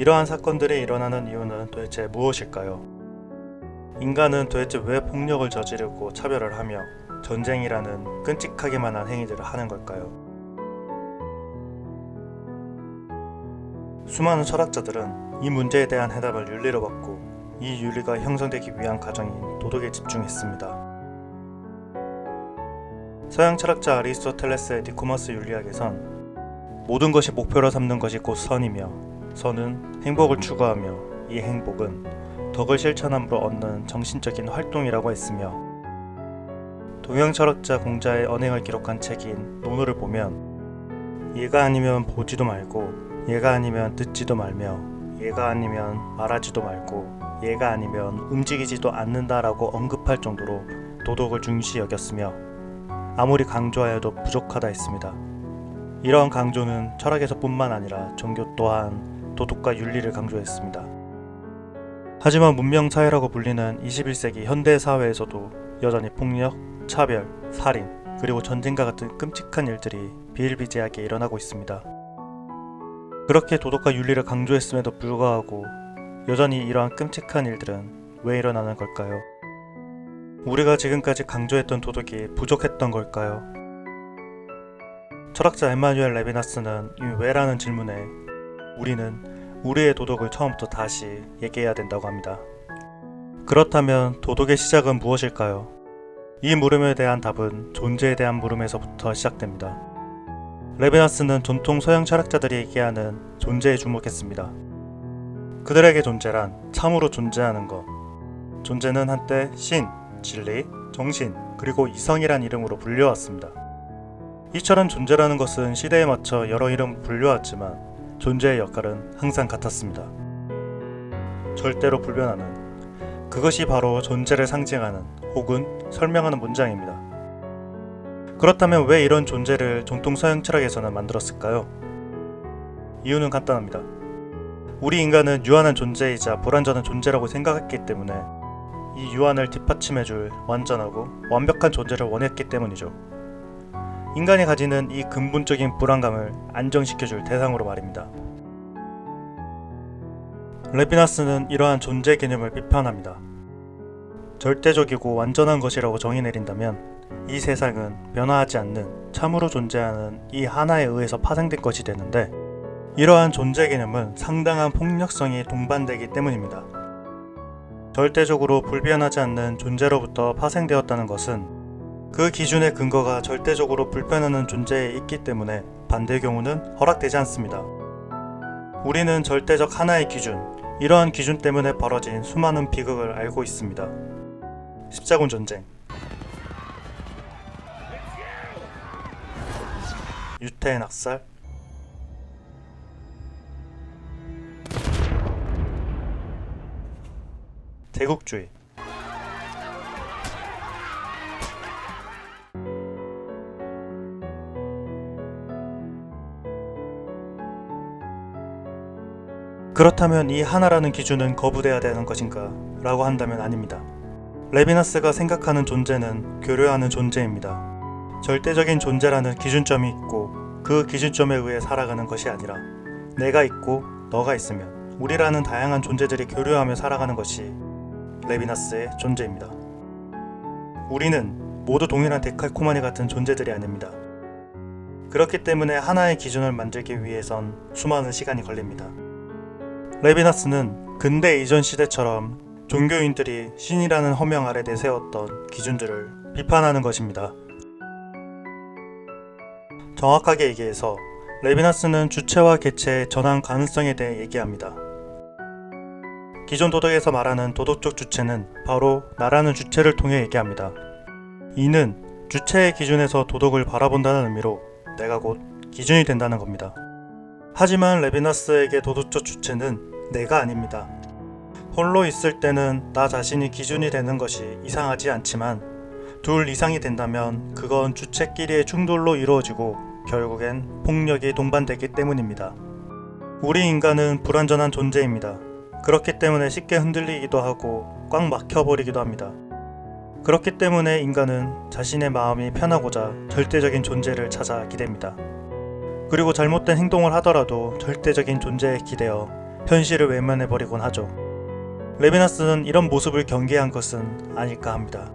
이러한 사건들이 일어나는 이유는 도대체 무엇일까요? 인간은 도대체 왜 폭력을 저지르고 차별을 하며 전쟁이라는 끔찍하기만 한 행위들을 하는 걸까요? 수많은 철학자들은 이 문제에 대한 해답을 윤리로 받고 이 윤리가 형성되기 위한 과정인 도덕에 집중했습니다. 서양 철학자 아리스토텔레스의 니코마스 윤리학에선 모든 것이 목표로 삼는 것이 곧 선이며 선은 행복을 추구하며 이 행복은 덕을 실천함으로 얻는 정신적인 활동이라고 했으며 동양 철학자 공자의 언행을 기록한 책인 논어를 보면 얘가 아니면 보지도 말고 얘가 아니면 듣지도 말며 얘가 아니면 말하지도 말고 얘가 아니면 움직이지도 않는다라고 언급할 정도로 도덕을 중시 여겼으며 아무리 강조하여도 부족하다 했습니다. 이러한 강조는 철학에서 뿐만 아니라 종교 또한 도덕과 윤리를 강조했습니다. 하지만 문명사회라고 불리는 21세기 현대사회에서도 여전히 폭력, 차별, 살인, 그리고 전쟁과 같은 끔찍한 일들이 비일비재하게 일어나고 있습니다. 그렇게 도덕과 윤리를 강조했음에도 불구하고 여전히 이러한 끔찍한 일들은 왜 일어나는 걸까요? 우리가 지금까지 강조했던 도덕이 부족했던 걸까요? 철학자 에마뉴엘 레비나스는 이 왜라는 질문에 우리는 우리의 도덕을 처음부터 다시 얘기해야 된다고 합니다. 그렇다면 도덕의 시작은 무엇일까요? 이 물음에 대한 답은 존재에 대한 물음에서부터 시작됩니다. 레비나스는 전통 서양 철학자들이 얘기하는 존재에 주목했습니다. 그들에게 존재란 참으로 존재하는 것. 존재는 한때 신, 진리, 정신, 그리고 이성이란 이름으로 불려왔습니다. 이처럼 존재라는 것은 시대에 맞춰 여러 이름을 불려왔지만 존재의 역할은 항상 같았습니다. 절대로 불변하는, 그것이 바로 존재를 상징하는 혹은 설명하는 문장입니다. 그렇다면 왜 이런 존재를 전통 서양 철학에서는 만들었을까요? 이유는 간단합니다. 우리 인간은 유한한 존재이자 불완전한 존재라고 생각했기 때문에 이 유한을 뒷받침해줄 완전하고 완벽한 존재를 원했기 때문이죠. 인간이 가지는 이 근본적인 불안감을 안정시켜줄 대상으로 말입니다. 레비나스는 이러한 존재 개념을 비판합니다. 절대적이고 완전한 것이라고 정의 내린다면 이 세상은 변화하지 않는 참으로 존재하는 이 하나에 의해서 파생된 것이 되는데 이러한 존재 개념은 상당한 폭력성이 동반되기 때문입니다. 절대적으로 불변하지 않는 존재로부터 파생되었다는 것은 그 기준의 근거가 절대적으로 불변하는 존재에 있기 때문에 반대의 경우는 허락되지 않습니다. 우리는 절대적 하나의 기준, 이러한 기준 때문에 벌어진 수많은 비극을 알고 있습니다. 십자군 전쟁, 유태인 학살, 제국주의, 그렇다면 이 하나라는 기준은 거부돼야 되는 것인가? 라고 한다면 아닙니다. 레비나스가 생각하는 존재는 교류하는 존재입니다. 절대적인 존재라는 기준점이 있고 그 기준점에 의해 살아가는 것이 아니라 내가 있고 너가 있으면 우리라는 다양한 존재들이 교류하며 살아가는 것이 레비나스의 존재입니다. 우리는 모두 동일한 데칼코마니 같은 존재들이 아닙니다. 그렇기 때문에 하나의 기준을 만들기 위해선 수많은 시간이 걸립니다. 레비나스는 근대 이전 시대처럼 종교인들이 신이라는 허명 아래 내세웠던 기준들을 비판하는 것입니다. 정확하게 얘기해서 레비나스는 주체와 개체의 전환 가능성에 대해 얘기합니다. 기존 도덕에서 말하는 도덕적 주체는 바로 나라는 주체를 통해 얘기합니다. 이는 주체의 기준에서 도덕을 바라본다는 의미로 내가 곧 기준이 된다는 겁니다. 하지만 레비나스에게 도덕적 주체는 내가 아닙니다. 홀로 있을 때는 나 자신이 기준이 되는 것이 이상하지 않지만 둘 이상이 된다면 그건 주체끼리의 충돌로 이루어지고 결국엔 폭력이 동반되기 때문입니다. 우리 인간은 불완전한 존재입니다. 그렇기 때문에 쉽게 흔들리기도 하고 꽉 막혀버리기도 합니다. 그렇기 때문에 인간은 자신의 마음이 편하고자 절대적인 존재를 찾아 기댑니다. 그리고 잘못된 행동을 하더라도 절대적인 존재에 기대어 현실을 외면해버리곤 하죠. 레비나스는 이런 모습을 경계한 것은 아닐까 합니다.